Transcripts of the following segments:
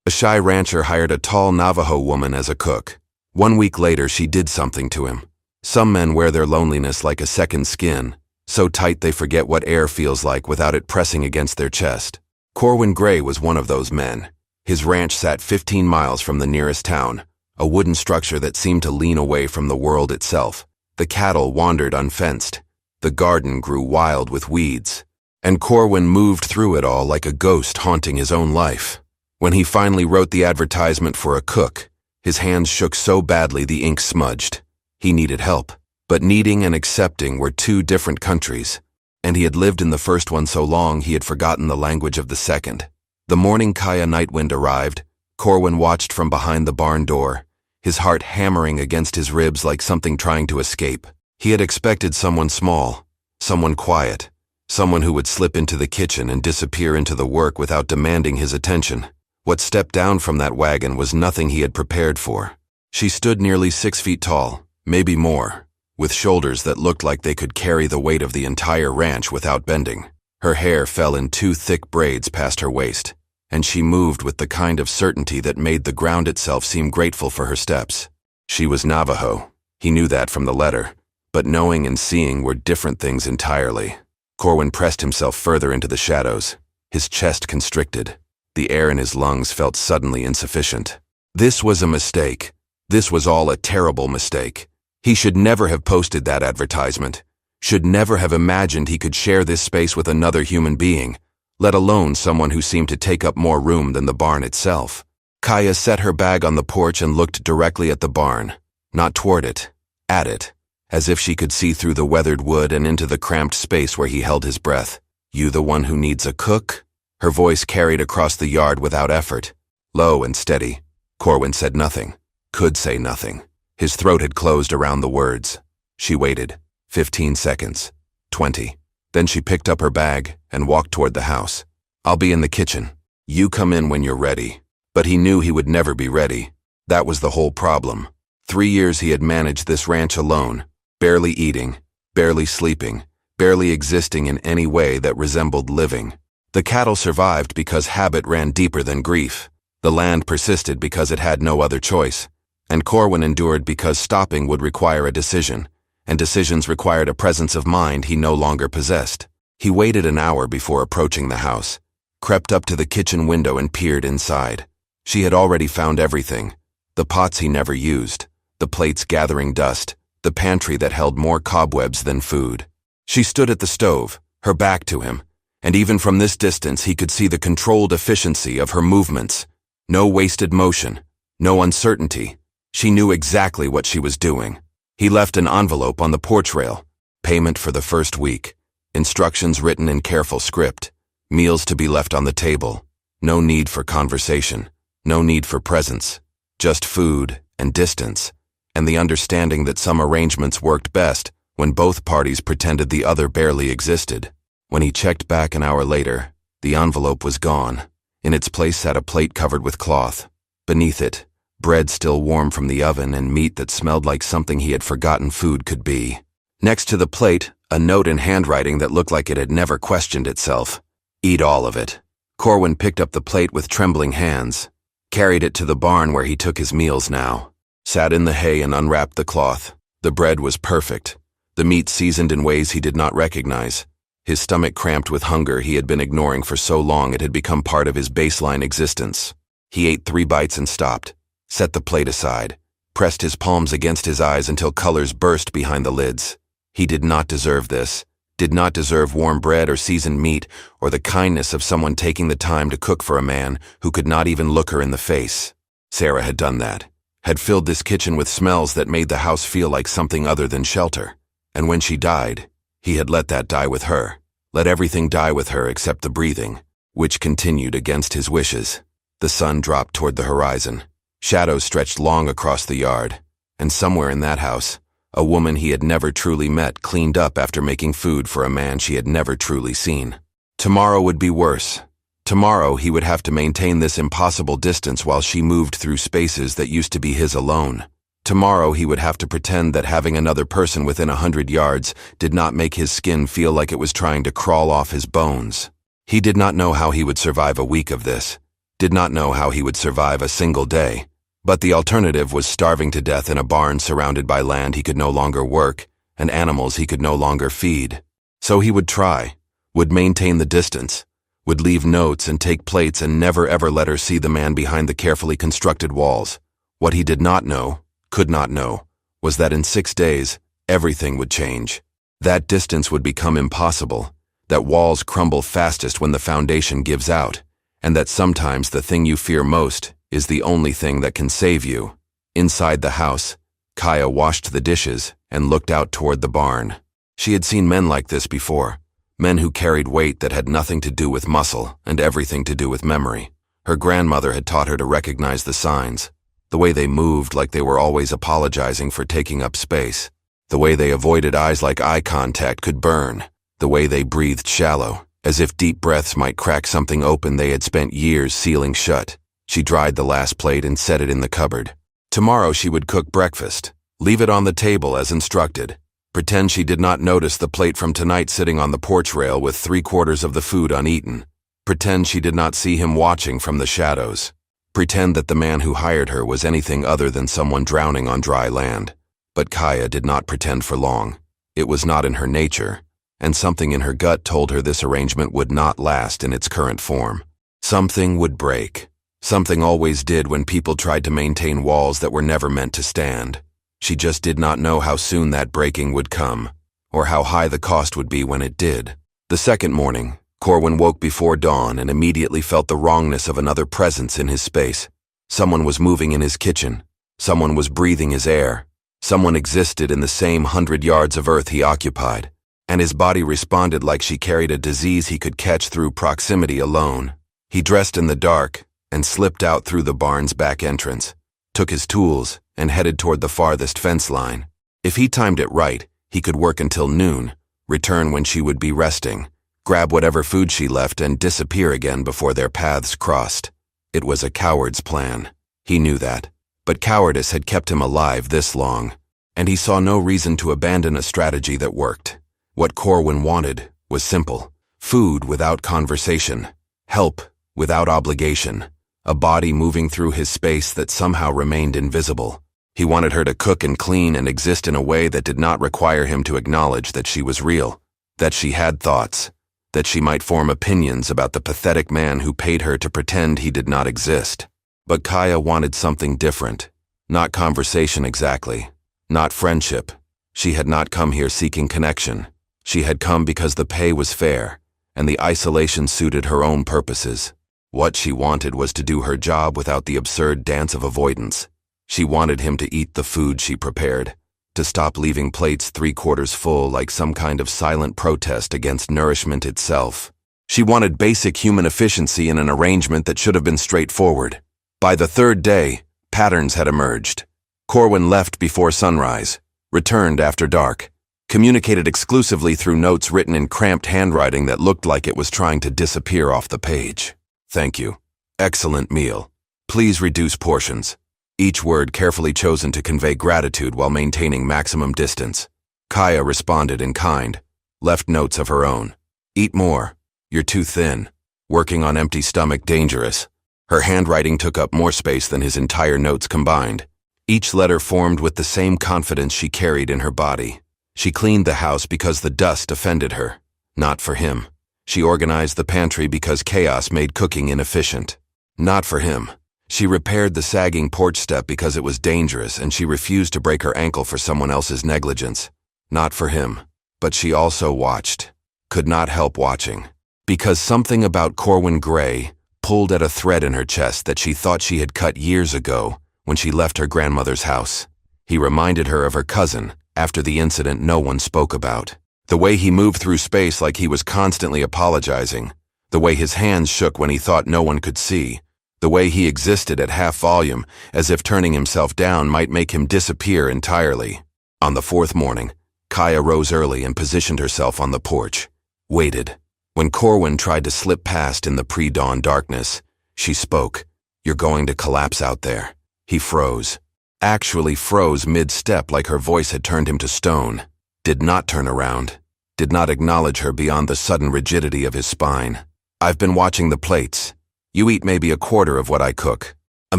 A shy rancher hired a tall Navajo woman as a cook. 1 week later, she did something to him. Some men wear their loneliness like a second skin, so tight they forget what air feels like without it pressing against their chest. Corwin Gray was one of those men. His ranch sat 15 miles from the nearest town, a wooden structure that seemed to lean away from the world itself. The cattle wandered unfenced. The garden grew wild with weeds. And Corwin moved through it all like a ghost haunting his own life. When he finally wrote the advertisement for a cook, his hands shook so badly the ink smudged. He needed help. But needing and accepting were two different countries, and he had lived in the first one so long he had forgotten the language of the second. The morning Kaya Nightwind arrived, Corwin watched from behind the barn door, his heart hammering against his ribs like something trying to escape. He had expected someone small, someone quiet, someone who would slip into the kitchen and disappear into the work without demanding his attention. What stepped down from that wagon was nothing he had prepared for. She stood nearly 6 feet tall, maybe more, with shoulders that looked like they could carry the weight of the entire ranch without bending. Her hair fell in 2 thick braids past her waist, and she moved with the kind of certainty that made the ground itself seem grateful for her steps. She was Navajo. He knew that from the letter, but knowing and seeing were different things entirely. Corwin pressed himself further into the shadows, his chest constricted. The air in his lungs felt suddenly insufficient. This was a mistake. This was all a terrible mistake. He should never have posted that advertisement, should never have imagined he could share this space with another human being, let alone someone who seemed to take up more room than the barn itself. Kaya set her bag on the porch and looked directly at the barn, not toward it, at it, as if she could see through the weathered wood and into the cramped space where he held his breath. "You the one who needs a cook?" Her voice carried across the yard without effort. Low and steady. Corwin said nothing, could say nothing. His throat had closed around the words. She waited. 15 seconds. 20. Then she picked up her bag and walked toward the house. "I'll be in the kitchen. You come in when you're ready." But he knew he would never be ready. That was the whole problem. 3 years he had managed this ranch alone, barely eating, barely sleeping, barely existing in any way that resembled living. The cattle survived because habit ran deeper than grief. The land persisted because it had no other choice. And Corwin endured because stopping would require a decision, and decisions required a presence of mind he no longer possessed. He waited an hour before approaching the house, crept up to the kitchen window and peered inside. She had already found everything. The pots he never used, the plates gathering dust, the pantry that held more cobwebs than food. She stood at the stove, her back to him, and even from this distance he could see the controlled efficiency of her movements. No wasted motion, no uncertainty. She knew exactly what she was doing. He left an envelope on the porch rail. Payment for the first week. Instructions written in careful script. Meals to be left on the table. No need for conversation. No need for presence. Just food and distance, and the understanding that some arrangements worked best when both parties pretended the other barely existed. When he checked back an hour later, the envelope was gone. In its place sat a plate covered with cloth. Beneath it, bread still warm from the oven and meat that smelled like something he had forgotten food could be. Next to the plate, a note in handwriting that looked like it had never questioned itself. "Eat all of it." Corwin picked up the plate with trembling hands, carried it to the barn where he took his meals now, sat in the hay and unwrapped the cloth. The bread was perfect, the meat seasoned in ways he did not recognize. His stomach cramped with hunger he had been ignoring for so long it had become part of his baseline existence. He ate 3 bites and stopped, set the plate aside, pressed his palms against his eyes until colors burst behind the lids. He did not deserve this, did not deserve warm bread or seasoned meat or the kindness of someone taking the time to cook for a man who could not even look her in the face. Sarah had done that, had filled this kitchen with smells that made the house feel like something other than shelter. And when she died, he had let that die with her, let everything die with her except the breathing, which continued against his wishes. The sun dropped toward the horizon. Shadows stretched long across the yard, and somewhere in that house, a woman he had never truly met cleaned up after making food for a man she had never truly seen. Tomorrow would be worse. Tomorrow he would have to maintain this impossible distance while she moved through spaces that used to be his alone. Tomorrow he would have to pretend that having another person within 100 yards did not make his skin feel like it was trying to crawl off his bones. He did not know how he would survive a week of this. did not know how he would survive a single day. But the alternative was starving to death in a barn surrounded by land he could no longer work and animals he could no longer feed. So he would try, would maintain the distance, would leave notes and take plates and never ever let her see the man behind the carefully constructed walls. What he did not know, could not know, was that in 6 days, everything would change. That distance would become impossible, that walls crumble fastest when the foundation gives out, and that sometimes the thing you fear most is the only thing that can save you. Inside the house, Kaya washed the dishes and looked out toward the barn. She had seen men like this before, men who carried weight that had nothing to do with muscle and everything to do with memory. Her grandmother had taught her to recognize the signs, the way they moved like they were always apologizing for taking up space, the way they avoided eyes like eye contact could burn, the way they breathed shallow, as if deep breaths might crack something open they had spent years sealing shut. She dried the last plate and set it in the cupboard. Tomorrow she would cook breakfast, leave it on the table as instructed, pretend she did not notice the plate from tonight sitting on the porch rail with 3/4 of the food uneaten, pretend she did not see him watching from the shadows, pretend that the man who hired her was anything other than someone drowning on dry land. But Kaya did not pretend for long. It was not in her nature, and something in her gut told her this arrangement would not last in its current form. Something would break. Something always did when people tried to maintain walls that were never meant to stand. She just did not know how soon that breaking would come, or how high the cost would be when it did. The second morning, Corwin woke before dawn and immediately felt the wrongness of another presence in his space. Someone was moving in his kitchen. Someone was breathing his air. Someone existed in the same 100 yards of earth he occupied, and his body responded like she carried a disease he could catch through proximity alone. He dressed in the dark and slipped out through the barn's back entrance, took his tools, and headed toward the farthest fence line. If he timed it right, he could work until noon, return when she would be resting, grab whatever food she left and disappear again before their paths crossed. It was a coward's plan. He knew that. But cowardice had kept him alive this long, and he saw no reason to abandon a strategy that worked. What Corwin wanted was simple: food without conversation, help without obligation, a body moving through his space that somehow remained invisible. He wanted her to cook and clean and exist in a way that did not require him to acknowledge that she was real, that she had thoughts, that she might form opinions about the pathetic man who paid her to pretend he did not exist. But Kaya wanted something different. Not conversation exactly. Not friendship. She had not come here seeking connection. She had come because the pay was fair, and the isolation suited her own purposes. What she wanted was to do her job without the absurd dance of avoidance. She wanted him to eat the food she prepared, to stop leaving plates 3/4 full like some kind of silent protest against nourishment itself. She wanted basic human efficiency in an arrangement that should have been straightforward. By the third day, patterns had emerged. Corwin left before sunrise, returned after dark, communicated exclusively through notes written in cramped handwriting that looked like it was trying to disappear off the page. Thank you. Excellent meal. Please reduce portions. Each word carefully chosen to convey gratitude while maintaining maximum distance. Kaya responded in kind, left notes of her own. Eat more. You're too thin. Working on empty stomach dangerous. Her handwriting took up more space than his entire notes combined. Each letter formed with the same confidence she carried in her body. She cleaned the house because the dust offended her, not for him. She organized the pantry because chaos made cooking inefficient, not for him. She repaired the sagging porch step because it was dangerous and she refused to break her ankle for someone else's negligence, not for him. But she also watched, could not help watching, because something about Corwin Gray pulled at a thread in her chest that she thought she had cut years ago when she left her grandmother's house. He reminded her of her cousin after the incident no one spoke about. The way he moved through space like he was constantly apologizing, the way his hands shook when he thought no one could see, the way he existed at half volume as if turning himself down might make him disappear entirely. On the fourth morning, Kaya rose early and positioned herself on the porch, waited. When Corwin tried to slip past in the pre-dawn darkness, she spoke. "You're going to collapse out there." He froze. Actually froze mid-step like her voice had turned him to stone. Did not turn around. Did not acknowledge her beyond the sudden rigidity of his spine. "I've been watching the plates. You eat maybe a quarter of what I cook. A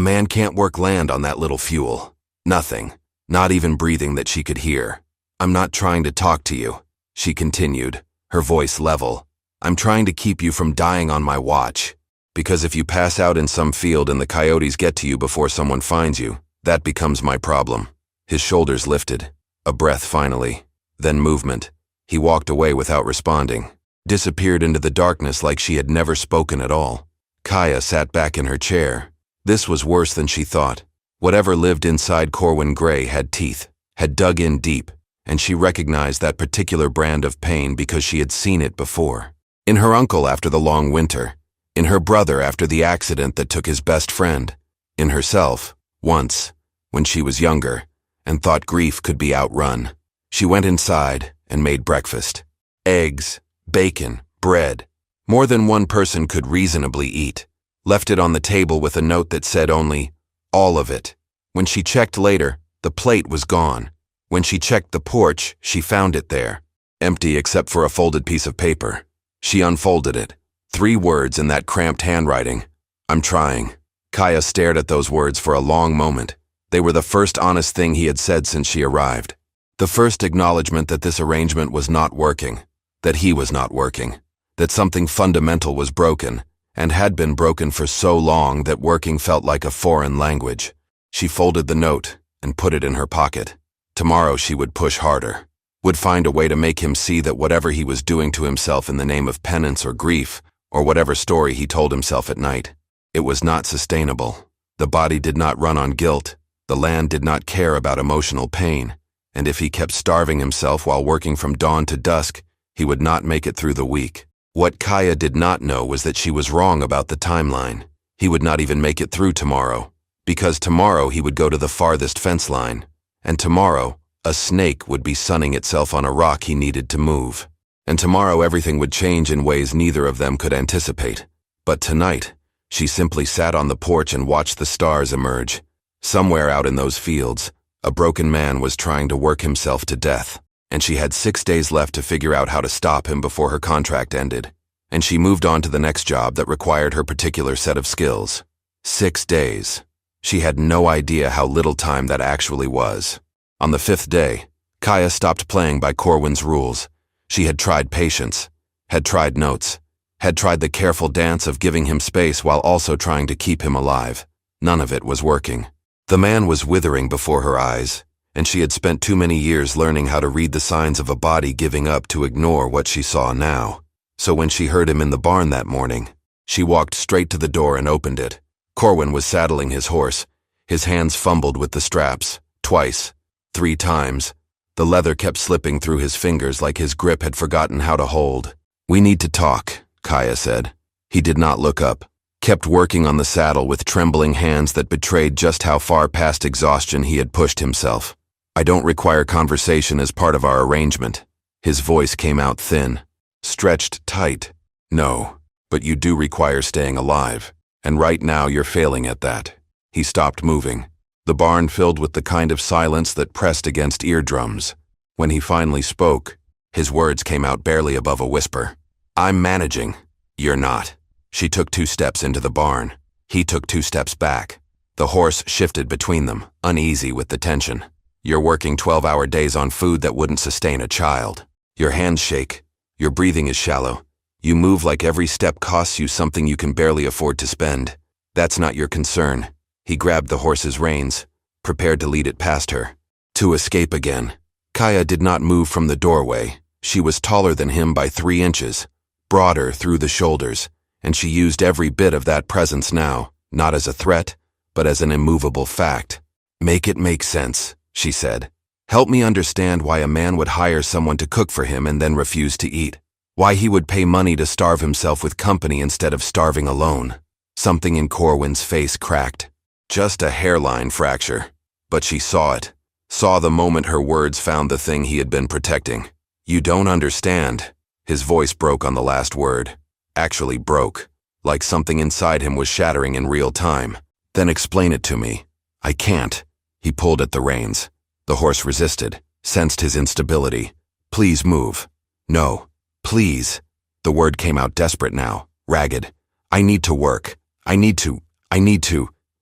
man can't work land on that little fuel. Nothing, not even breathing that she could hear. I'm not trying to talk to you, she continued, her voice level. I'm trying to keep you from dying on my watch. Because if you pass out in some field and the coyotes get to you before someone finds you, that becomes my problem. His shoulders lifted. A breath finally. Then movement. He walked away without responding. Disappeared into the darkness like she had never spoken at all. Kaya sat back in her chair. This was worse than she thought. Whatever lived inside Corwin Gray had teeth, had dug in deep, and she recognized that particular brand of pain because she had seen it before. In her uncle after the long winter. In her brother after the accident that took his best friend. In herself, once, when she was younger, and thought grief could be outrun. She went inside and made breakfast. Eggs, bacon, bread. More than one person could reasonably eat. Left it on the table with a note that said only, all of it. When she checked later, the plate was gone. When she checked the porch, she found it there. Empty except for a folded piece of paper. She unfolded it. 3 words in that cramped handwriting. I'm trying. Kaya stared at those words for a long moment. They were the first honest thing he had said since she arrived. The first acknowledgement that this arrangement was not working. That he was not working. That something fundamental was broken, and had been broken for so long that working felt like a foreign language. She folded the note and put it in her pocket. Tomorrow she would push harder. Would find a way to make him see that whatever he was doing to himself in the name of penance or grief, or whatever story he told himself at night, it was not sustainable. The body did not run on guilt. The land did not care about emotional pain. And if he kept starving himself while working from dawn to dusk, he would not make it through the week. What Kaya did not know was that she was wrong about the timeline. He would not even make it through tomorrow. Because tomorrow he would go to the farthest fence line. And tomorrow, a snake would be sunning itself on a rock he needed to move. And tomorrow everything would change in ways neither of them could anticipate. But tonight, she simply sat on the porch and watched the stars emerge. Somewhere out in those fields, a broken man was trying to work himself to death, and she had 6 days left to figure out how to stop him before her contract ended. And she moved on to the next job that required her particular set of skills. 6 days. She had no idea how little time that actually was. On the 5th day, Kaya stopped playing by Corwin's rules. She had tried patience, had tried notes, had tried the careful dance of giving him space while also trying to keep him alive. None of it was working. The man was withering before her eyes, and she had spent too many years learning how to read the signs of a body giving up to ignore what she saw now. So when she heard him in the barn that morning, she walked straight to the door and opened it. Corwin was saddling his horse. His hands fumbled with the straps, twice, 3 times. The leather kept slipping through his fingers like his grip had forgotten how to hold. We need to talk, Kaya said. He did not look up. Kept working on the saddle with trembling hands that betrayed just how far past exhaustion he had pushed himself. I don't require conversation as part of our arrangement. His voice came out thin, stretched tight. No, but you do require staying alive, and right now you're failing at that. He stopped moving. The barn filled with the kind of silence that pressed against eardrums. When he finally spoke, his words came out barely above a whisper. I'm managing. You're not. She took 2 steps into the barn. He took 2 steps back. The horse shifted between them, uneasy with the tension. You're working 12-hour days on food that wouldn't sustain a child. Your hands shake. Your breathing is shallow. You move like every step costs you something you can barely afford to spend. That's not your concern. He grabbed the horse's reins, prepared to lead it past her. To escape again. Kaya did not move from the doorway. She was taller than him by 3 inches, broader through the shoulders, and she used every bit of that presence now, not as a threat, but as an immovable fact. Make it make sense, she said. Help me understand why a man would hire someone to cook for him and then refuse to eat. Why he would pay money to starve himself with company instead of starving alone. Something in Corwin's face cracked. Just a hairline fracture. But she saw it. Saw the moment her words found the thing he had been protecting. You don't understand. His voice broke on the last word. Actually broke. Like something inside him was shattering in real time. Then explain it to me. I can't. He pulled at the reins. The horse resisted, sensed his instability. Please move. No. Please. The word came out desperate now, ragged. I need to work. I need to,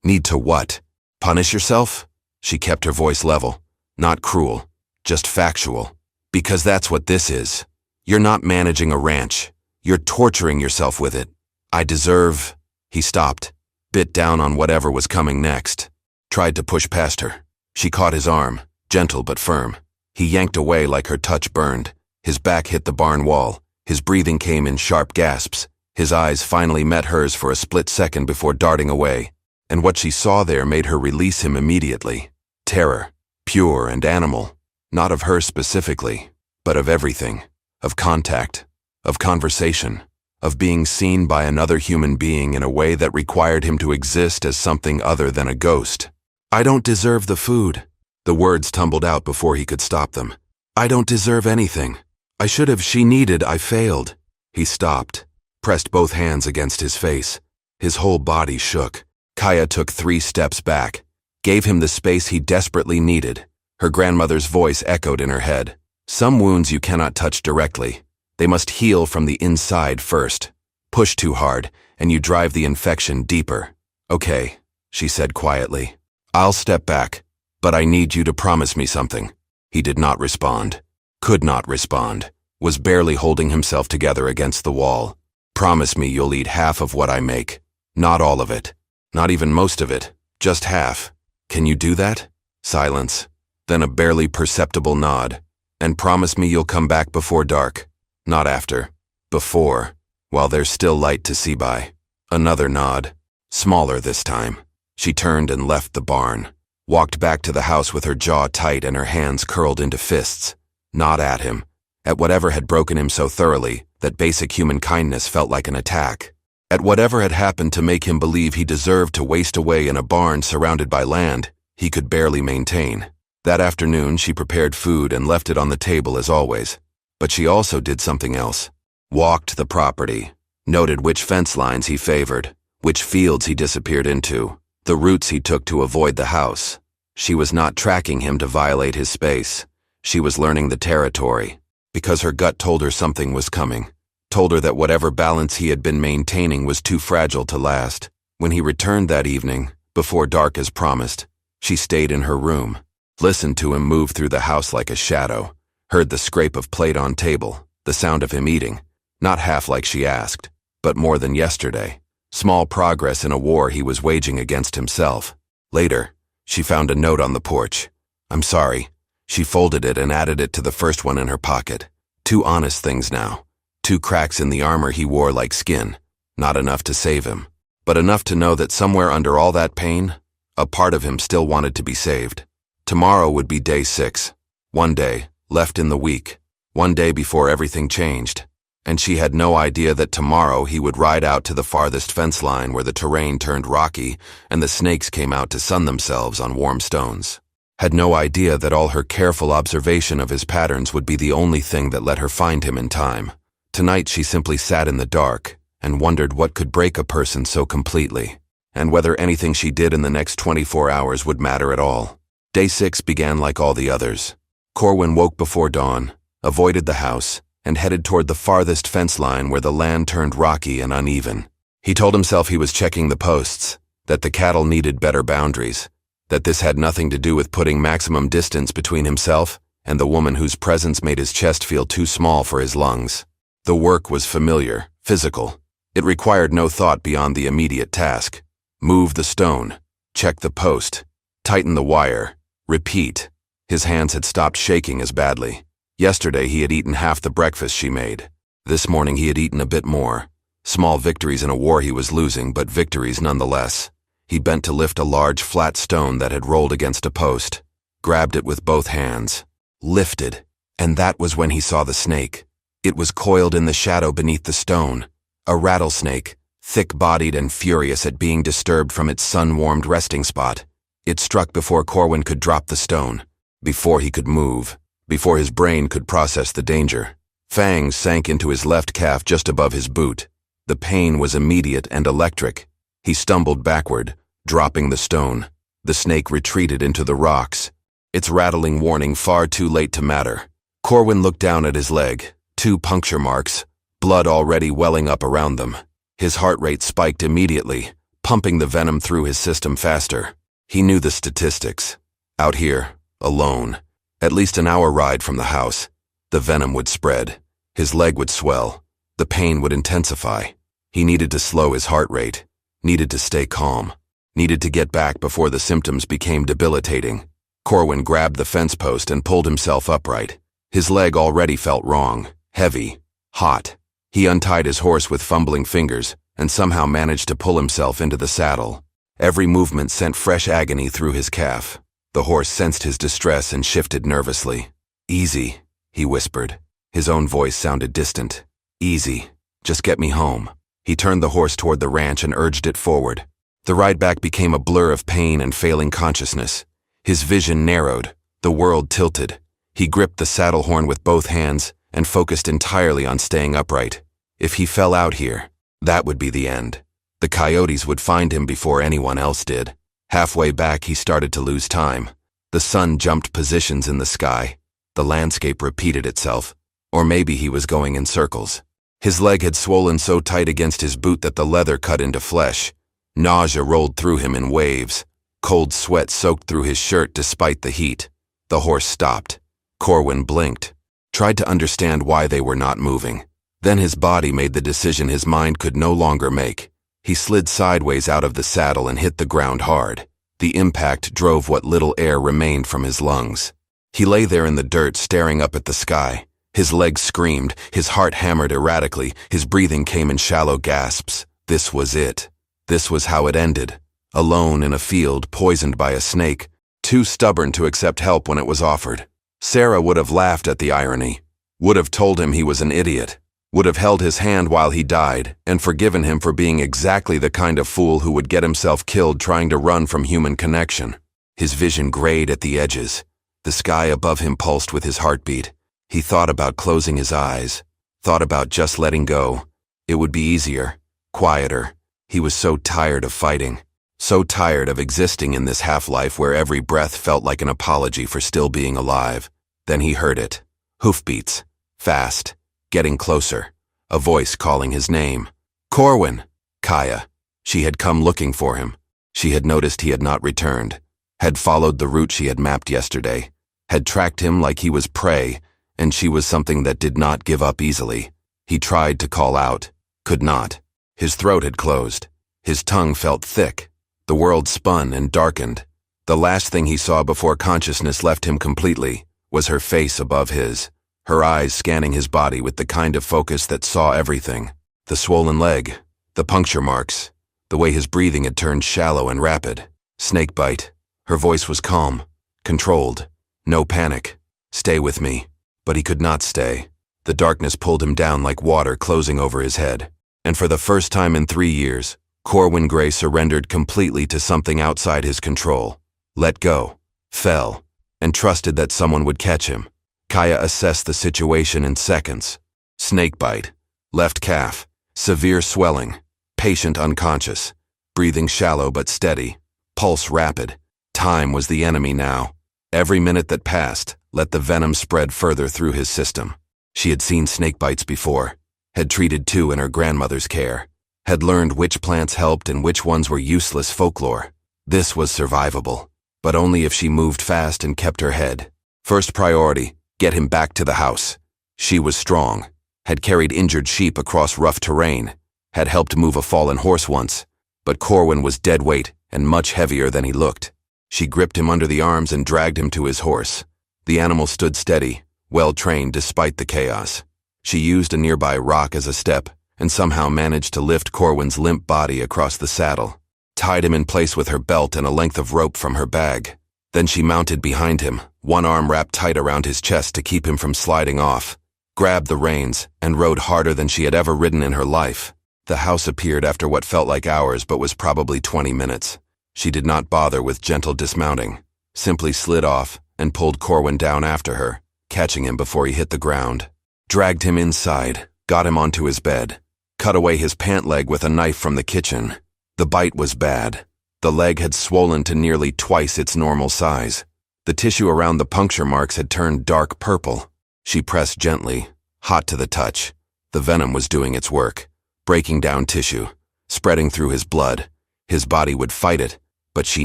need to what? Punish yourself? She kept her voice level, not cruel, just factual. Because that's what this is. You're not managing a ranch. You're torturing yourself with it. I deserve... He stopped, bit down on whatever was coming next. Tried to push past her. She caught his arm, gentle but firm. He yanked away like her touch burned. His back hit the barn wall. His breathing came in sharp gasps. His eyes finally met hers for a split second before darting away. And what she saw there made her release him immediately. Terror, pure and animal. Not of her specifically, but of everything. Of contact, of conversation, of being seen by another human being in a way that required him to exist as something other than a ghost. I don't deserve the food. The words tumbled out before he could stop them. I don't deserve anything. I should have. She needed. I failed. He stopped, pressed both hands against his face. His whole body shook. Kaya took 3 steps back, gave him the space he desperately needed. Her grandmother's voice echoed in her head. Some wounds you cannot touch directly. They must heal from the inside first. Push too hard, and you drive the infection deeper. Okay, she said quietly. I'll step back, but I need you to promise me something. He did not respond. Could not respond. Was barely holding himself together against the wall. Promise me you'll eat half of what I make. Not all of it. Not even most of it. Just half. Can you do that? Silence. Then a barely perceptible nod. And promise me you'll come back before dark. Not after. Before. While there's still light to see by. Another nod. Smaller this time. She turned and left the barn. Walked back to the house with her jaw tight and her hands curled into fists. Not at him. At whatever had broken him so thoroughly that basic human kindness felt like an attack. At whatever had happened to make him believe he deserved to waste away in a barn surrounded by land he could barely maintain. That afternoon she prepared food and left it on the table as always. But she also did something else. Walked the property. Noted which fence lines he favored, which fields he disappeared into, the routes he took to avoid the house. She was not tracking him to violate his space. She was learning the territory. Because her gut told her something was coming. Told her that whatever balance he had been maintaining was too fragile to last. When he returned that evening, before dark as promised, she stayed in her room. Listened to him move through the house like a shadow. Heard the scrape of plate on table, the sound of him eating. Not half like she asked, but more than yesterday. Small progress in a war he was waging against himself. Later, she found a note on the porch. I'm sorry. She folded it and added it to the first one in her pocket. 2 honest things now. 2 cracks in the armor he wore like skin. Not enough to save him, but enough to know that somewhere under all that pain, a part of him still wanted to be saved. Tomorrow would be day 6. 1 day, left in the week. 1 day before everything changed. And she had no idea that tomorrow he would ride out to the farthest fence line where the terrain turned rocky and the snakes came out to sun themselves on warm stones. Had no idea that all her careful observation of his patterns would be the only thing that let her find him in time. Tonight she simply sat in the dark and wondered what could break a person so completely, and whether anything she did in the next 24 hours would matter at all. Day 6 began like all the others. Corwin woke before dawn, avoided the house, and headed toward the farthest fence line where the land turned rocky and uneven. He told himself he was checking the posts, that the cattle needed better boundaries, that this had nothing to do with putting maximum distance between himself and the woman whose presence made his chest feel too small for his lungs. The work was familiar, physical. It required no thought beyond the immediate task. Move the stone, check the post, tighten the wire, repeat. His hands had stopped shaking as badly. Yesterday he had eaten half the breakfast she made. This morning he had eaten a bit more. Small victories in a war he was losing, but victories nonetheless. He bent to lift a large flat stone that had rolled against a post, grabbed it with both hands, lifted, and that was when he saw the snake. It was coiled in the shadow beneath the stone, a rattlesnake, thick-bodied and furious at being disturbed from its sun-warmed resting spot. It struck before Corwin could drop the stone, before he could move, before his brain could process the danger. Fangs sank into his left calf just above his boot. The pain was immediate and electric. He stumbled backward, dropping the stone. The snake retreated into the rocks, its rattling warning far too late to matter. Corwin looked down at his leg, 2 puncture marks, blood already welling up around them. His heart rate spiked immediately, pumping the venom through his system faster. He knew the statistics. Out here, alone, at least an hour ride from the house, the venom would spread. His leg would swell. The pain would intensify. He needed to slow his heart rate, needed to stay calm, needed to get back before the symptoms became debilitating. Corwin grabbed the fence post and pulled himself upright. His leg already felt wrong, heavy, hot. He untied his horse with fumbling fingers and somehow managed to pull himself into the saddle. Every movement sent fresh agony through his calf. The horse sensed his distress and shifted nervously. "Easy," he whispered. His own voice sounded distant. "Easy. Just get me home." He turned the horse toward the ranch and urged it forward. The ride back became a blur of pain and failing consciousness. His vision narrowed. The world tilted. He gripped the saddle horn with both hands and focused entirely on staying upright. If he fell out here, that would be the end. The coyotes would find him before anyone else did. Halfway back, he started to lose time. The sun jumped positions in the sky. The landscape repeated itself. Or maybe he was going in circles. His leg had swollen so tight against his boot that the leather cut into flesh. Nausea rolled through him in waves. Cold sweat soaked through his shirt despite the heat. The horse stopped. Corwin blinked, tried to understand why they were not moving. Then his body made the decision his mind could no longer make. He slid sideways out of the saddle and hit the ground hard. The impact drove what little air remained from his lungs. He lay there in the dirt, staring up at the sky. His legs screamed, his heart hammered erratically, his breathing came in shallow gasps. This was it. This was how it ended. Alone in a field, poisoned by a snake, too stubborn to accept help when it was offered. Sarah would have laughed at the irony, would have told him he was an idiot, would have held his hand while he died and forgiven him for being exactly the kind of fool who would get himself killed trying to run from human connection. His vision grayed at the edges. The sky above him pulsed with his heartbeat. He thought about closing his eyes, thought about just letting go. It would be easier, quieter. He was so tired of fighting, so tired of existing in this half-life where every breath felt like an apology for still being alive. Then he heard it. Hoofbeats. Fast. Getting closer. A voice calling his name. "Corwin!" Kaya. She had come looking for him. She had noticed he had not returned, had followed the route she had mapped yesterday, had tracked him like he was prey, and she was something that did not give up easily. He tried to call out, could not. His throat had closed. His tongue felt thick. The world spun and darkened. The last thing he saw before consciousness left him completely was her face above his, her eyes scanning his body with the kind of focus that saw everything. The swollen leg, the puncture marks, the way his breathing had turned shallow and rapid. Snakebite. Her voice was calm, controlled. No panic. Stay with me. But he could not stay. The darkness pulled him down like water closing over his head. And for the first time in 3 years, Corwin Gray surrendered completely to something outside his control. Let go, fell, and trusted that someone would catch him. Kaya assessed the situation in seconds. Snakebite, left calf, severe swelling, patient unconscious, breathing shallow but steady, pulse rapid. Time was the enemy now. Every minute that passed let the venom spread further through his system. She had seen snakebites before, had treated 2 in her grandmother's care, had learned which plants helped and which ones were useless folklore. This was survivable, but only if she moved fast and kept her head. First priority, get him back to the house. She was strong, had carried injured sheep across rough terrain, had helped move a fallen horse once, but Corwin was dead weight and much heavier than he looked. She gripped him under the arms and dragged him to his horse. The animal stood steady, well-trained despite the chaos. She used a nearby rock as a step and somehow managed to lift Corwin's limp body across the saddle, tied him in place with her belt and a length of rope from her bag. Then she mounted behind him, one arm wrapped tight around his chest to keep him from sliding off, grabbed the reins, and rode harder than she had ever ridden in her life. The house appeared after what felt like hours but was probably 20 minutes. She did not bother with gentle dismounting, simply slid off and pulled Corwin down after her, catching him before he hit the ground. Dragged him inside, got him onto his bed, cut away his pant leg with a knife from the kitchen. The bite was bad. The leg had swollen to nearly twice its normal size. The tissue around the puncture marks had turned dark purple. She pressed gently, hot to the touch. The venom was doing its work, breaking down tissue, spreading through his blood. His body would fight it, but she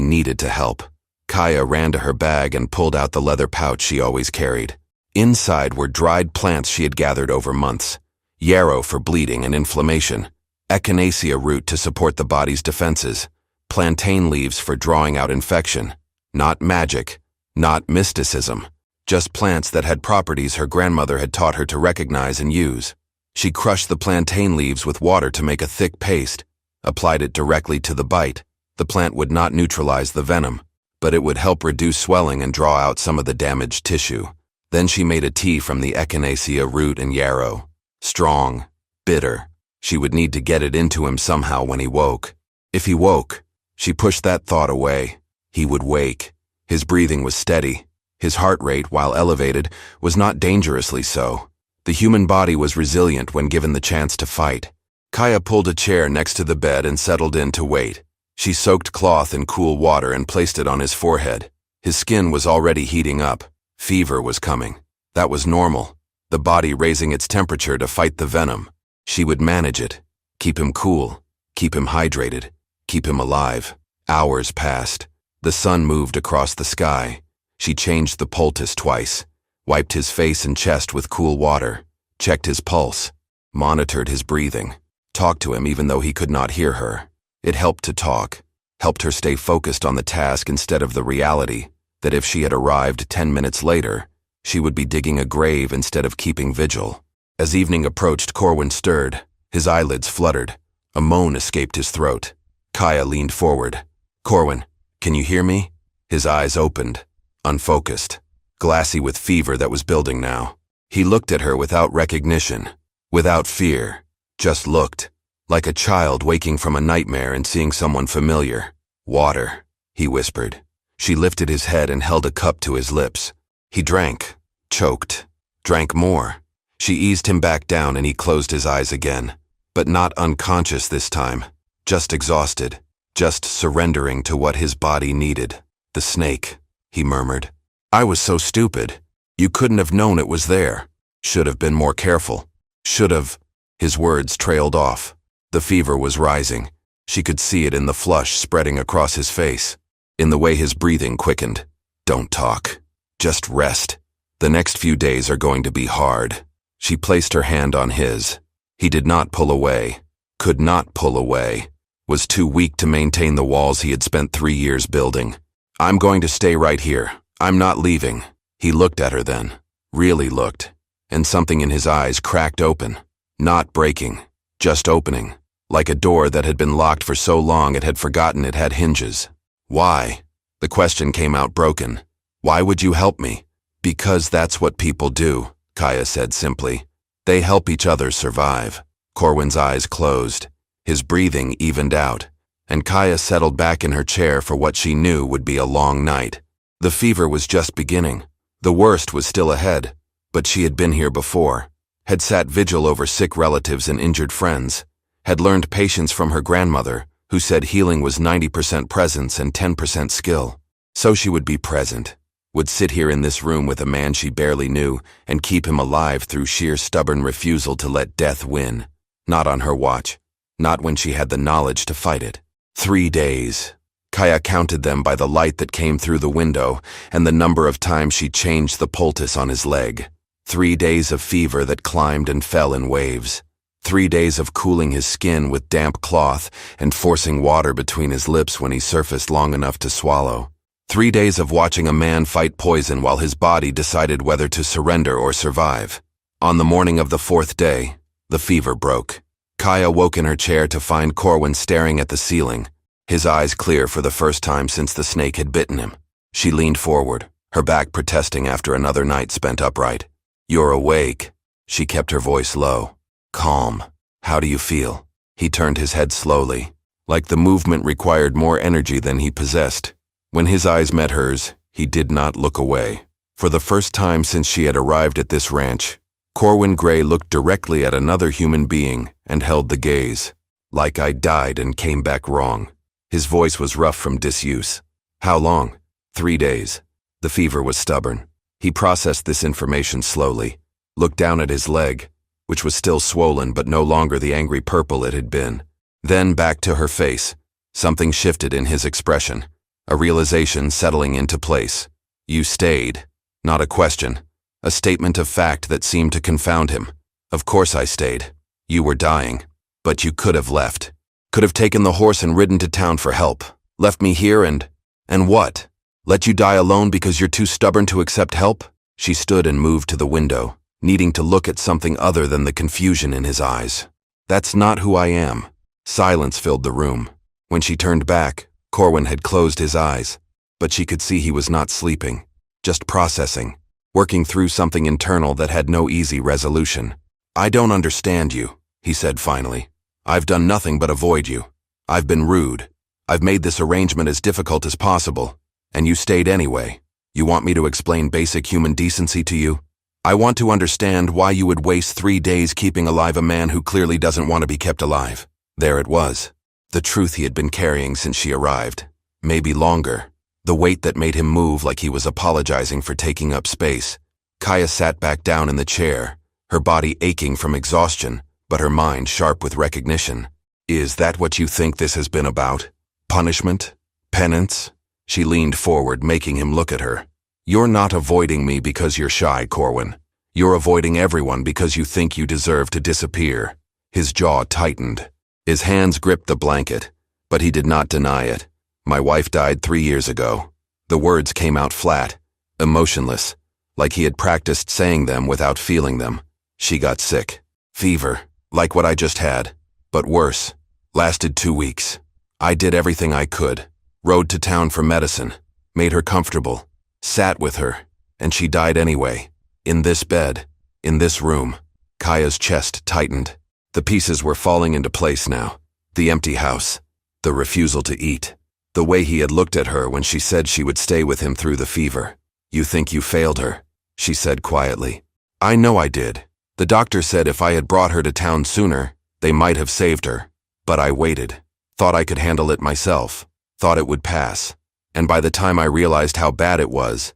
needed to help. Kaya ran to her bag and pulled out the leather pouch she always carried. Inside were dried plants she had gathered over months. Yarrow for bleeding and inflammation, echinacea root to support the body's defenses, plantain leaves for drawing out infection. Not magic, not mysticism, just plants that had properties her grandmother had taught her to recognize and use. She crushed the plantain leaves with water to make a thick paste, applied it directly to the bite. The plant would not neutralize the venom, but it would help reduce swelling and draw out some of the damaged tissue. Then she made a tea from the echinacea root and yarrow. Strong, bitter. She would need to get it into him somehow when he woke. If he woke, she pushed that thought away. He would wake. His breathing was steady. His heart rate, while elevated, was not dangerously so. The human body was resilient when given the chance to fight. Kaya pulled a chair next to the bed and settled in to wait. She soaked cloth in cool water and placed it on his forehead. His skin was already heating up. Fever was coming. That was normal. The body raising its temperature to fight the venom. She would manage it. Keep him cool. Keep him hydrated. Keep him alive. Hours passed. The sun moved across the sky. She changed the poultice twice, wiped his face and chest with cool water, checked his pulse, monitored his breathing, talked to him even though he could not hear her. It helped to talk, helped her stay focused on the task instead of the reality that if she had arrived 10 minutes later, she would be digging a grave instead of keeping vigil. As evening approached, Corwin stirred. His eyelids fluttered. A moan escaped his throat. Kaya leaned forward. "Corwin, can you hear me?" His eyes opened, unfocused, glassy with fever that was building now. He looked at her without recognition, without fear, just looked, like a child waking from a nightmare and seeing someone familiar. "Water," he whispered. She lifted his head and held a cup to his lips. He drank, choked, drank more. She eased him back down and he closed his eyes again, but not unconscious this time, just exhausted, just surrendering to what his body needed. "The snake," he murmured. "I was so stupid. You couldn't have known it was there. Should have been more careful. Should have." His words trailed off. The fever was rising. She could see it in the flush spreading across his face, in the way his breathing quickened. "Don't talk. Just rest. The next few days are going to be hard." She placed her hand on his. He did not pull away, could not pull away, was too weak to maintain the walls he had spent 3 years building. "I'm going to stay right here. I'm not leaving." He looked at her then, really looked, and something in his eyes cracked open. Not breaking, just opening, like a door that had been locked for so long it had forgotten it had hinges. "Why?" The question came out broken. "Why would you help me?" "Because that's what people do," Kaya said simply. "They help each other survive." Corwin's eyes closed. His breathing evened out, and Kaya settled back in her chair for what she knew would be a long night. The fever was just beginning. The worst was still ahead, but she had been here before, had sat vigil over sick relatives and injured friends, had learned patience from her grandmother, who said healing was 90% presence and 10% skill. So she would be present, would sit here in this room with a man she barely knew and keep him alive through sheer stubborn refusal to let death win. Not on her watch, not when she had the knowledge to fight it. 3 days. Kaya counted them by the light that came through the window and the number of times she changed the poultice on his leg. 3 days of fever that climbed and fell in waves. 3 days of cooling his skin with damp cloth and forcing water between his lips when he surfaced long enough to swallow. 3 days of watching a man fight poison while his body decided whether to surrender or survive. On the morning of the 4th day, the fever broke. Kaya woke in her chair to find Corwin staring at the ceiling, his eyes clear for the first time since the snake had bitten him. She leaned forward, her back protesting after another night spent upright. "You're awake." She kept her voice low. "Calm. How do you feel?" He turned his head slowly, like the movement required more energy than he possessed. When his eyes met hers, he did not look away. For the first time since she had arrived at this ranch, Corwin Gray looked directly at another human being and held the gaze. "Like I died and came back wrong." His voice was rough from disuse. "How long?" 3 days. The fever was stubborn. He processed this information slowly, looked down at his leg, which was still swollen but no longer the angry purple it had been. Then back to her face, Something shifted in his expression, a realization settling into place. You stayed. Not a question. A statement of fact that seemed to confound him. Of course I stayed. You were dying. But you could have left. Could have taken the horse and ridden to town for help. Left me here and what? Let you die alone because you're too stubborn to accept help? She stood and moved to the window, needing to look at something other than the confusion in his eyes. That's not who I am. Silence filled the room. When she turned back, Corwin had closed his eyes, but she could see he was not sleeping, just processing, working through something internal that had no easy resolution. I don't understand you, he said finally. I've done nothing but avoid you. I've been rude. I've made this arrangement as difficult as possible, and you stayed anyway. You want me to explain basic human decency to you? I want to understand why you would waste 3 days keeping alive a man who clearly doesn't want to be kept alive. There it was. The truth he had been carrying since she arrived. Maybe longer. The weight that made him move like he was apologizing for taking up space. Kaya sat back down in the chair, her body aching from exhaustion, but her mind sharp with recognition. Is that what you think this has been about? Punishment? Penance? She leaned forward, making him look at her. You're not avoiding me because you're shy, Corwin. You're avoiding everyone because you think you deserve to disappear. His jaw tightened. His hands gripped the blanket, but he did not deny it. My wife died 3 years ago. The words came out flat, emotionless, like he had practiced saying them without feeling them. She got sick. Fever, like what I just had, but worse. Lasted 2 weeks. I did everything I could. Rode to town for medicine, made her comfortable, sat with her, and she died anyway. In this bed, in this room. Kaya's chest tightened. The pieces were falling into place now. The empty house. The refusal to eat. The way he had looked at her when she said she would stay with him through the fever. You think you failed her, she said quietly. I know I did. The doctor said if I had brought her to town sooner, they might have saved her. But I waited. Thought I could handle it myself. Thought it would pass. And by the time I realized how bad it was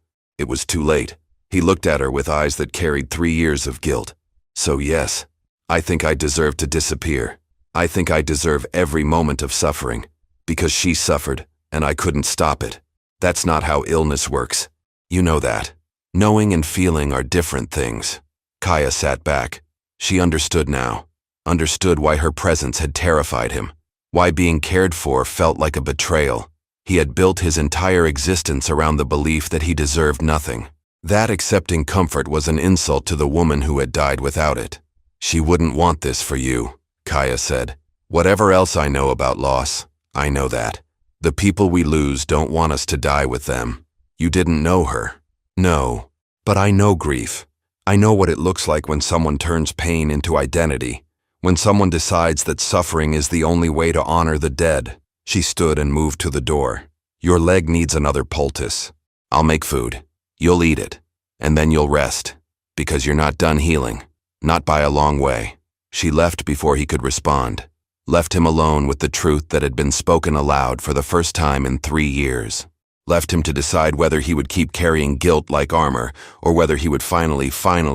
too late. He looked at her with eyes that carried 3 years of guilt. So yes, I think I deserve to disappear. I think I deserve every moment of suffering. Because she suffered, and I couldn't stop it. That's not how illness works. You know that. Knowing and feeling are different things. Kaya sat back. She understood now. Understood why her presence had terrified him. Why being cared for felt like a betrayal. He had built his entire existence around the belief that he deserved nothing. That accepting comfort was an insult to the woman who had died without it. She wouldn't want this for you, Kaya said. Whatever else I know about loss, I know that. The people we lose don't want us to die with them. You didn't know her. No. But I know grief. I know what it looks like when someone turns pain into identity. When someone decides that suffering is the only way to honor the dead. She stood and moved to the door. Your leg needs another poultice. I'll make food. You'll eat it. And then you'll rest. Because you're not done healing. Not by a long way. She left before he could respond. Left him alone with the truth that had been spoken aloud for the first time in 3 years. Left him to decide whether he would keep carrying guilt like armor, or whether he would finally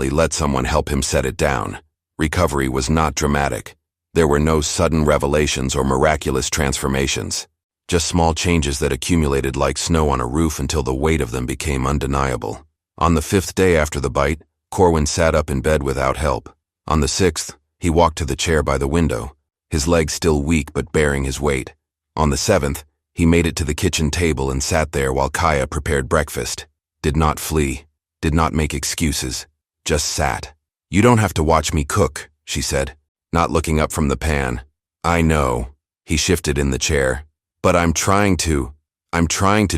let someone help him set it down. Recovery was not dramatic. There were no sudden revelations or miraculous transformations. Just small changes that accumulated like snow on a roof until the weight of them became undeniable. On the 5th day after the bite, Corwin sat up in bed without help. On the 6th, he walked to the chair by the window, his legs still weak but bearing his weight. On the 7th, he made it to the kitchen table and sat there while Kaya prepared breakfast. Did not flee, did not make excuses, just sat. You don't have to watch me cook, she said, not looking up from the pan. I know, he shifted in the chair, but I'm trying to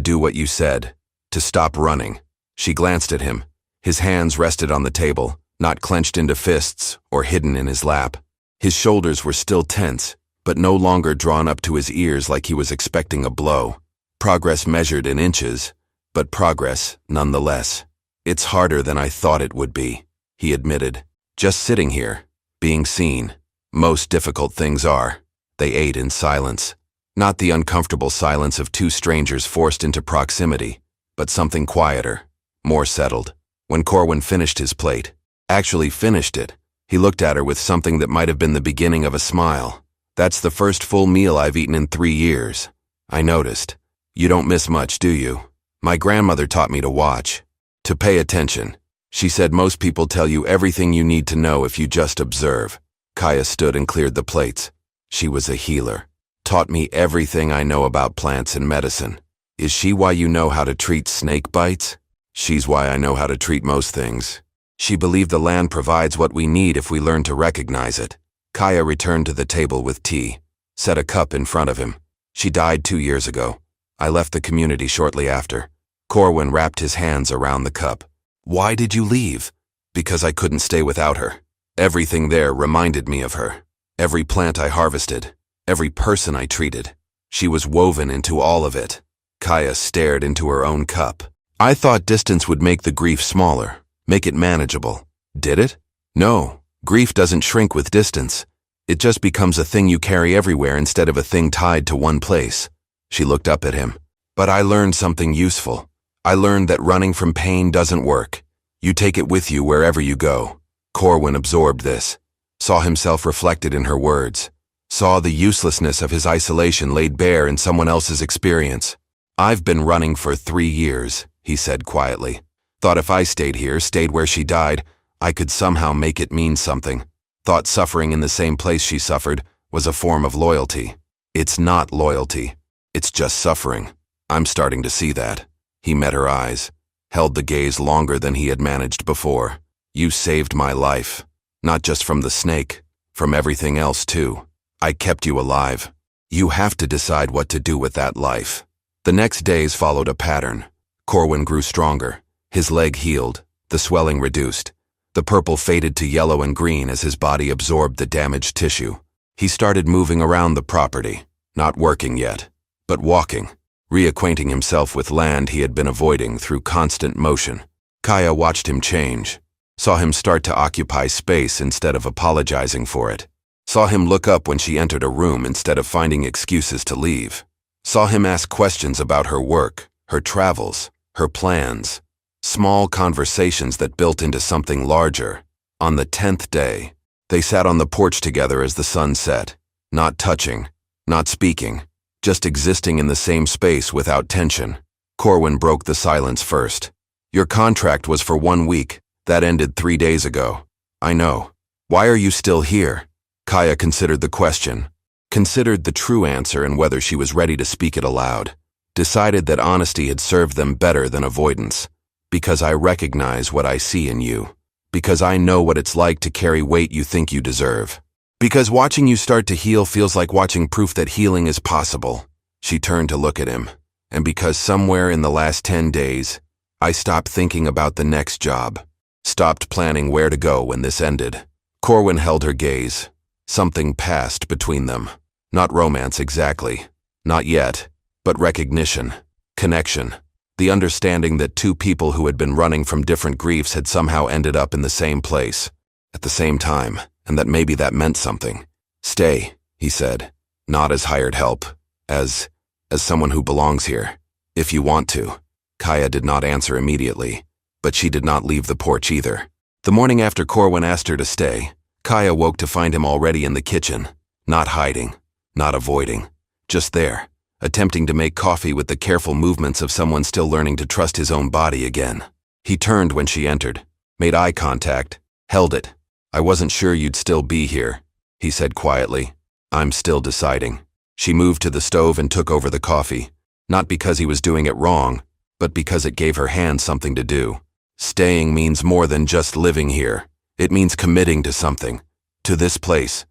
do what you said, to stop running. She glanced at him. His hands rested on the table, not clenched into fists or hidden in his lap. His shoulders were still tense, but no longer drawn up to his ears like he was expecting a blow. Progress measured in inches, but progress nonetheless. It's harder than I thought it would be, he admitted. Just sitting here, being seen. Most difficult things are. They ate in silence. Not the uncomfortable silence of 2 strangers forced into proximity, but something quieter, more settled. When Corwin finished his plate, actually finished it, he looked at her with something that might have been the beginning of a smile, That's the first full meal I've eaten in 3 years. I noticed. You don't miss much, do you? My grandmother taught me to watch, to pay attention. She said most people tell you everything you need to know if you just observe. Kaya stood and cleared the plates. She was a healer. Taught me everything I know about plants and medicine. Is she why you know how to treat snake bites? She's why I know how to treat most things. She believed the land provides what we need if we learn to recognize it. Kaya returned to the table with tea, set a cup in front of him. She died 2 years ago. I left the community shortly after. Corwin wrapped his hands around the cup. Why did you leave? Because I couldn't stay without her. Everything there reminded me of her. Every plant I harvested, every person I treated. She was woven into all of it. Kaya stared into her own cup. I thought distance would make the grief smaller, make it manageable. Did it? No, grief doesn't shrink with distance. It just becomes a thing you carry everywhere instead of a thing tied to one place. She looked up at him. But I learned something useful. I learned that running from pain doesn't work. You take it with you wherever you go. Corwin absorbed this, saw himself reflected in her words, saw the uselessness of his isolation laid bare in someone else's experience. I've been running for 3 years, he said quietly. Thought if I stayed here, stayed where she died, I could somehow make it mean something. Thought suffering in the same place she suffered was a form of loyalty. It's not loyalty. It's just suffering. I'm starting to see that. He met her eyes, held the gaze longer than he had managed before. You saved my life. Not just from the snake, from everything else too. I kept you alive. You have to decide what to do with that life. The next days followed a pattern. Corwin grew stronger. His leg healed, the swelling reduced. The purple faded to yellow and green as his body absorbed the damaged tissue. He started moving around the property, not working yet, but walking, reacquainting himself with land he had been avoiding through constant motion. Kaya watched him change, saw him start to occupy space instead of apologizing for it, saw him look up when she entered a room instead of finding excuses to leave, saw him ask questions about her work, her travels, her plans, small conversations that built into something larger. On the 10th day, they sat on the porch together as the sun set, not touching, not speaking, just existing in the same space without tension. Corwin broke the silence first. Your contract was for 1 week. That ended 3 days ago. I know. Why are you still here? Kaya considered the question, considered the true answer and whether she was ready to speak it aloud. Decided that honesty had served them better than avoidance. Because I recognize what I see in you. Because I know what it's like to carry weight you think you deserve. Because watching you start to heal feels like watching proof that healing is possible. She turned to look at him. And because somewhere in the last 10 days, I stopped thinking about the next job. Stopped planning where to go when this ended. Corwin held her gaze. Something passed between them. Not romance exactly. Not yet. But recognition. Connection. The understanding that two people who had been running from different griefs had somehow ended up in the same place, at the same time, and that maybe that meant something. Stay, he said, not as hired help, as someone who belongs here, if you want to. Kaya did not answer immediately, but she did not leave the porch either. The morning after Corwin asked her to stay, Kaya woke to find him already in the kitchen, not hiding, not avoiding, just there. Attempting to make coffee with the careful movements of someone still learning to trust his own body again. He turned when she entered, made eye contact, held it. I wasn't sure you'd still be here, he said quietly. I'm still deciding. She moved to the stove and took over the coffee, not because he was doing it wrong, but because it gave her hands something to do. Staying means more than just living here. It means committing to something, to this place,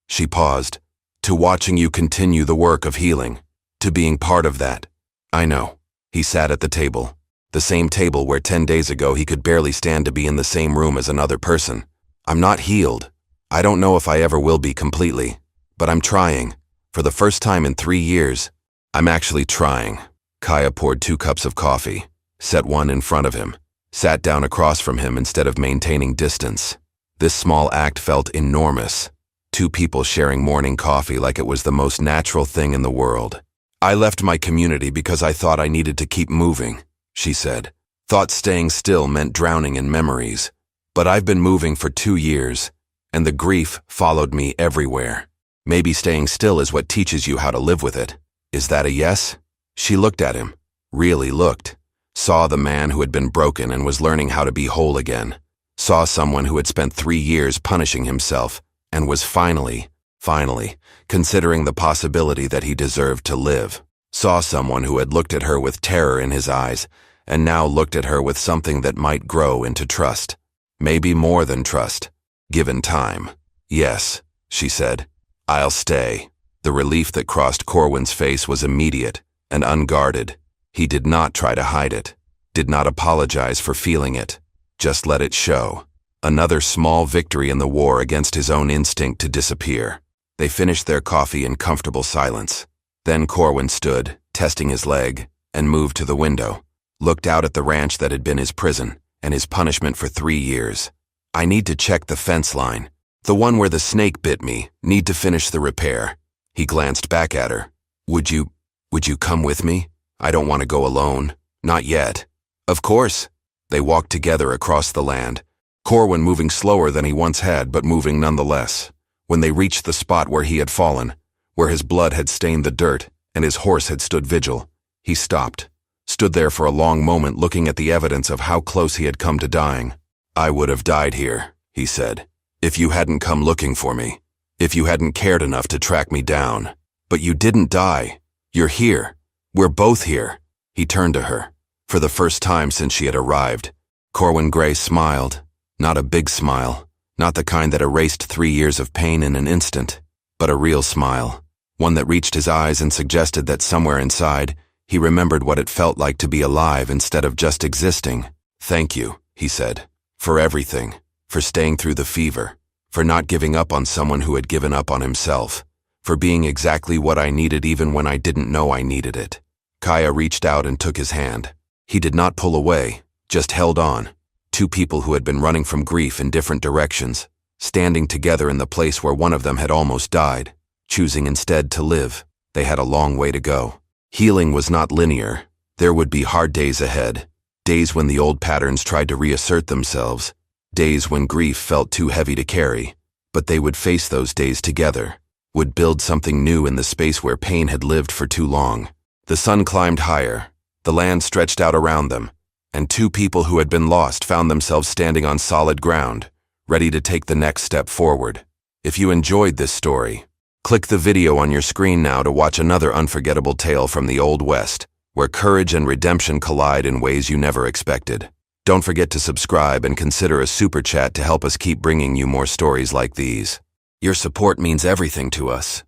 she paused, to watching you continue the work of healing, to being part of that. I know. He sat at the table, the same table where 10 days ago he could barely stand to be in the same room as another person. I'm not healed. I don't know if I ever will be completely, but I'm trying. For the first time in 3 years, I'm actually trying. Kaya poured 2 cups of coffee, set one in front of him, sat down across from him instead of maintaining distance. This small act felt enormous. 2 people sharing morning coffee like it was the most natural thing in the world. I left my community because I thought I needed to keep moving, she said. Thought staying still meant drowning in memories. But I've been moving for 2 years, and the grief followed me everywhere. Maybe staying still is what teaches you how to live with it. Is that a yes? She looked at him. Really looked. Saw the man who had been broken and was learning how to be whole again. Saw someone who had spent 3 years punishing himself and was finally, considering the possibility that he deserved to live. Saw someone who had looked at her with terror in his eyes and now looked at her with something that might grow into trust. Maybe more than trust, given time. Yes, she said. I'll stay. The relief that crossed Corwin's face was immediate and unguarded. He did not try to hide it, did not apologize for feeling it, just let it show. Another small victory in the war against his own instinct to disappear. They finished their coffee in comfortable silence. Then Corwin stood, testing his leg, and moved to the window, looked out at the ranch that had been his prison and his punishment for 3 years. I need to check the fence line. The one where the snake bit me. Need to finish the repair. He glanced back at her. Would you come with me? I don't want to go alone. Not yet. Of course. They walked together across the land, Corwin moving slower than he once had, but moving nonetheless. When they reached the spot where he had fallen, where his blood had stained the dirt and his horse had stood vigil, he stopped, stood there for a long moment looking at the evidence of how close he had come to dying. I would have died here, he said, if you hadn't come looking for me, if you hadn't cared enough to track me down. But you didn't die. You're here. We're both here. He turned to her. For the first time since she had arrived, Corwin Gray smiled. Not a big smile, not the kind that erased 3 years of pain in an instant, but a real smile, one that reached his eyes and suggested that somewhere inside, he remembered what it felt like to be alive instead of just existing. Thank you, he said, for everything, for staying through the fever, for not giving up on someone who had given up on himself, for being exactly what I needed even when I didn't know I needed it. Kaya reached out and took his hand. He did not pull away, just held on. 2 people who had been running from grief in different directions, standing together in the place where one of them had almost died, choosing instead to live. They had a long way to go. Healing was not linear. There would be hard days ahead, days when the old patterns tried to reassert themselves, days when grief felt too heavy to carry, but they would face those days together, would build something new in the space where pain had lived for too long. The sun climbed higher, the land stretched out around them, and 2 people who had been lost found themselves standing on solid ground, ready to take the next step forward. If you enjoyed this story, click the video on your screen now to watch another unforgettable tale from the Old West, where courage and redemption collide in ways you never expected. Don't forget to subscribe and consider a super chat to help us keep bringing you more stories like these. Your support means everything to us.